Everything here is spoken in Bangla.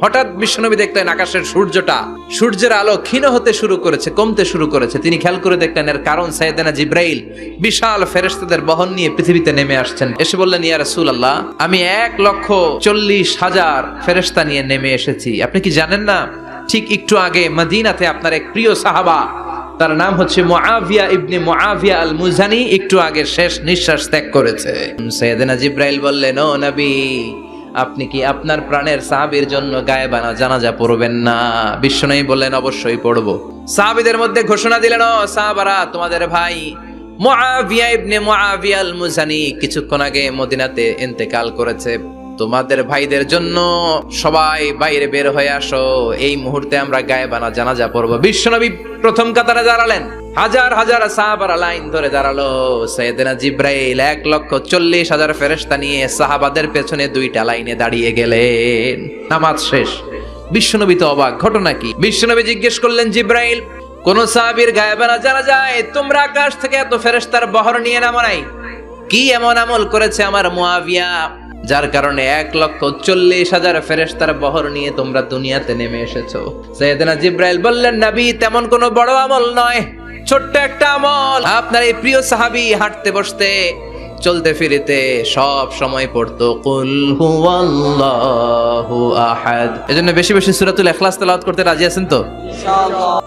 হঠাৎ বিশ্বনবী দেখলেন আকাশের সূর্যের আলো ক্ষীণ হতে শুরু করেছে, কমতে শুরু করেছে। তিনি খেয়াল করে দেখলেন এর কারণ সাইয়েদনা জিব্রাইল বিশাল ফেরেশতাদের বহন নিয়ে পৃথিবীতে নেমে আসছেন। এসে বললেন, ইয়া রাসূলুল্লাহ, আমি 1,40,000 ফেরেশতা নিয়ে নেমে এসেছি। আপনি কি জানেন না, ঠিক একটু আগে মদিনাতে আপনার এক প্রিয় সাহাবা, তার নাম হচ্ছে মুআবিয়া ইবনে মুআবিয়া আল মুজানি, একটু আগে শেষ নিঃশ্বাস ত্যাগ করেছে। সাইয়েদনা জিব্রাইল বললেন, ও নবী, আপনি কি আপনার প্রাণের সাহাবীর জন্য গায়েবানা জানাজা পড়বেন না? বিশ্বনবী বললেন, অবশ্যই পড়ব। সাহাবীদের মধ্যে ঘোষণা দিলেন, ও সাহাবারা, তোমাদের ভাই মুআবিয়া ইবনে মুআবিয়া আল মুজানি কিছুক্ষণ আগে মদিনাতে ইন্তেকাল করেছে। তোমাদের ভাইদের জন্য সবাই বাইরে বের হয়ে আসো, এই মুহূর্তে আমরা গায়েবানা জানাজা পড়ব। বিশ্বনবী প্রথম কাতারে দাঁড়ালেন, হাজার হাজার সাহাবারা লাইন ধরে দাঁড়ালো। সাইয়েদনা জিব্রাইল 1,40,000 ফেরেশতা নিয়ে সাহাবাদের পেছনে 2টা লাইনে দাঁড়িয়ে গেলেন। নামাজ শেষ। বিশ্বনবী তো অবাক, ঘটনা কি? বিশ্বনবী জিজ্ঞেস করলেন, জিব্রাইল, কোন সাহাবীর গায়েবানা জানা যায় তোমরা আকাশ থেকে এত ফেরেশতার বহর নিয়ে নামো নাই? কি এমন আমল করেছে আমার মুআবিয়া, যার কারণে 1,40,000 ফেরেশতার বহর নিয়ে তোমরা দুনিয়াতে নেমে এসেছো? সাইয়েদনা জিব্রাইল বললেন, নবী, তেমন কোনো বড় আমল নয়, ছোট্ট একটা আমল। আপনার এই প্রিয় সাহাবী হাঁটতে বসতে চলতে ফিরিতে সব সময় পড়তো কুল হুয়াল্লাহু আহাদ। এজন্য বেশি বেশি সূরাতুল ইখলাস তেলাওয়াত করতে রাজি আছেন তো? ইনশাআল্লাহ।